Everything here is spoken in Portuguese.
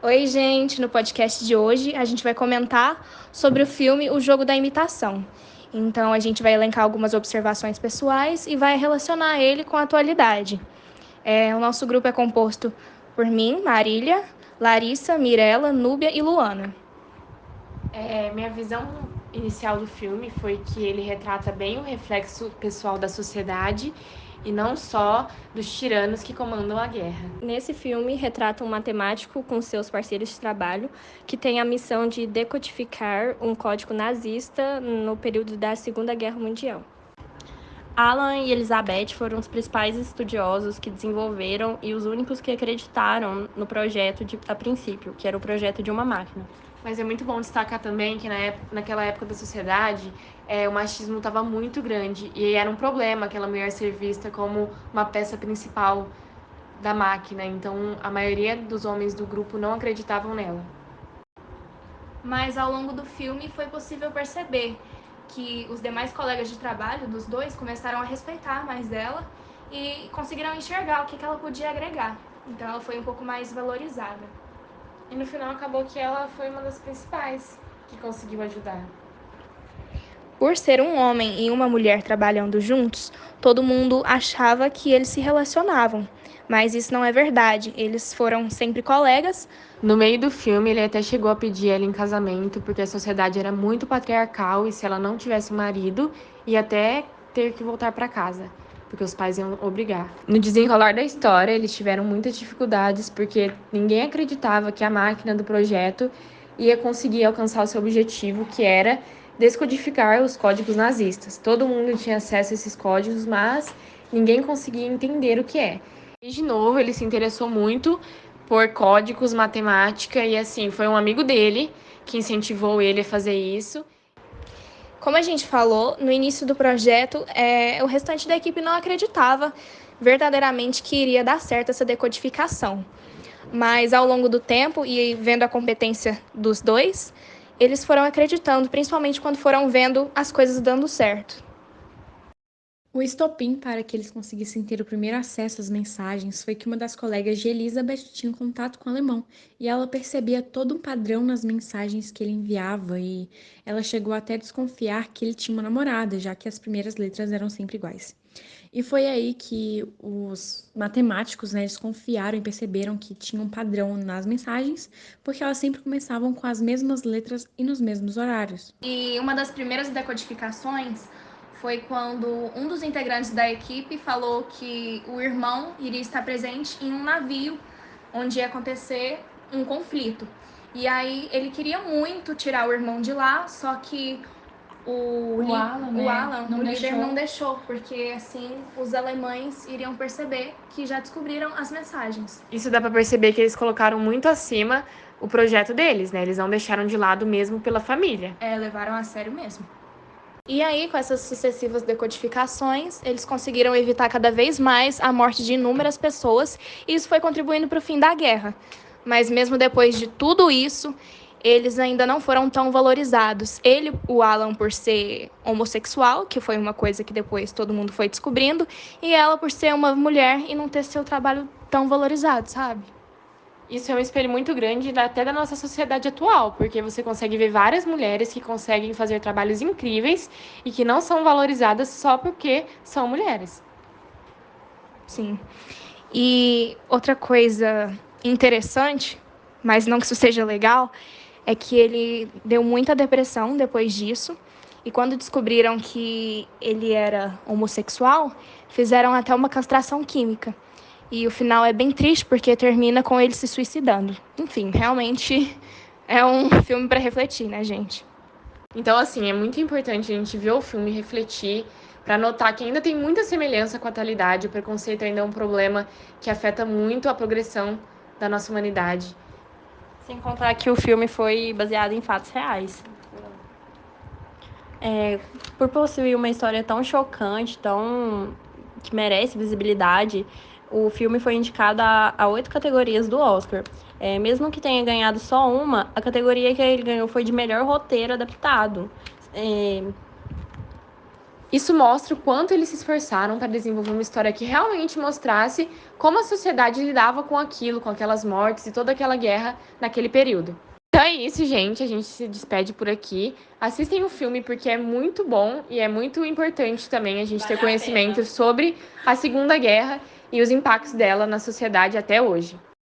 Oi, gente! No podcast de hoje a gente vai comentar sobre o filme O Jogo da Imitação. Então a gente vai elencar algumas observações pessoais e vai relacionar ele com a atualidade. O nosso grupo é composto por mim, Marília, Larissa, Mirella, Núbia e Luana. Minha visão inicial do filme foi que ele retrata bem o reflexo pessoal da sociedade e não só dos tiranos que comandam a guerra. Nesse filme, retrata um matemático com seus parceiros de trabalho que tem a missão de decodificar um código nazista no período da Segunda Guerra Mundial. Alan e Elizabeth foram os principais estudiosos que desenvolveram e os únicos que acreditaram no projeto a princípio, que era o projeto de uma máquina. Mas é muito bom destacar também que naquela época da sociedade, o machismo estava muito grande e era um problema aquela mulher ser vista como uma peça principal da máquina. Então, a maioria dos homens do grupo não acreditavam nela. Mas ao longo do filme foi possível perceber que os demais colegas de trabalho dos dois começaram a respeitar mais ela e conseguiram enxergar o que ela podia agregar. Então ela foi um pouco mais valorizada. E no final acabou que ela foi uma das principais que conseguiu ajudar. Por ser um homem e uma mulher trabalhando juntos, todo mundo achava que eles se relacionavam. Mas isso não é verdade. Eles foram sempre colegas. No meio do filme, ele até chegou a pedir ela em casamento, porque a sociedade era muito patriarcal e se ela não tivesse um marido, ia até ter que voltar para casa, porque os pais iam obrigar. No desenrolar da história, eles tiveram muitas dificuldades, porque ninguém acreditava que a máquina do projeto ia conseguir alcançar o seu objetivo, que era descodificar os códigos nazistas. Todo mundo tinha acesso a esses códigos, mas ninguém conseguia entender o que é. E, de novo, ele se interessou muito por códigos, matemática, e assim, foi um amigo dele que incentivou ele a fazer isso. Como a gente falou, no início do projeto, o restante da equipe não acreditava verdadeiramente que iria dar certo essa decodificação. Mas ao longo do tempo e vendo a competência dos dois, eles foram acreditando, principalmente quando foram vendo as coisas dando certo. O estopim para que eles conseguissem ter o primeiro acesso às mensagens foi que uma das colegas de Elizabeth tinha contato com o alemão e ela percebia todo um padrão nas mensagens que ele enviava e ela chegou até a desconfiar que ele tinha uma namorada, já que as primeiras letras eram sempre iguais. E foi aí que os matemáticos, né, desconfiaram e perceberam que tinha um padrão nas mensagens, porque elas sempre começavam com as mesmas letras e nos mesmos horários. E uma das primeiras decodificações foi quando um dos integrantes da equipe falou que o irmão iria estar presente em um navio onde ia acontecer um conflito. E aí ele queria muito tirar o irmão de lá, só que o Alan, o líder, não deixou, porque assim os alemães iriam perceber que já descobriram as mensagens. Isso dá para perceber que eles colocaram muito acima o projeto deles, né? Eles não deixaram de lado mesmo pela família. Levaram a sério mesmo. E aí, com essas sucessivas decodificações, eles conseguiram evitar cada vez mais a morte de inúmeras pessoas, e isso foi contribuindo para o fim da guerra. Mas mesmo depois de tudo isso, eles ainda não foram tão valorizados. Ele, o Alan, por ser homossexual, que foi uma coisa que depois todo mundo foi descobrindo, e ela por ser uma mulher e não ter seu trabalho tão valorizado, sabe? Isso é um espelho muito grande até da nossa sociedade atual, porque você consegue ver várias mulheres que conseguem fazer trabalhos incríveis e que não são valorizadas só porque são mulheres. Sim. E outra coisa interessante, mas não que isso seja legal, é que ele deu muita depressão depois disso. E quando descobriram que ele era homossexual, fizeram até uma castração química. E o final é bem triste porque termina com ele se suicidando. Enfim, realmente é um filme para refletir, né, gente? Então, assim, é muito importante a gente ver o filme e refletir para notar que ainda tem muita semelhança com a atualidade. O preconceito ainda é um problema que afeta muito a progressão da nossa humanidade. Sem contar que o filme foi baseado em fatos reais. Por possuir uma história tão chocante, que merece visibilidade, o filme foi indicado a 8 categorias do Oscar. Mesmo que tenha ganhado só uma, a categoria que ele ganhou foi de melhor roteiro adaptado. Isso mostra o quanto eles se esforçaram para desenvolver uma história que realmente mostrasse como a sociedade lidava com aquilo, com aquelas mortes e toda aquela guerra naquele período. Então é isso, gente. A gente se despede por aqui. Assistem o filme porque é muito bom e é muito importante também a gente ter conhecimento sobre a Segunda Guerra e os impactos dela na sociedade até hoje.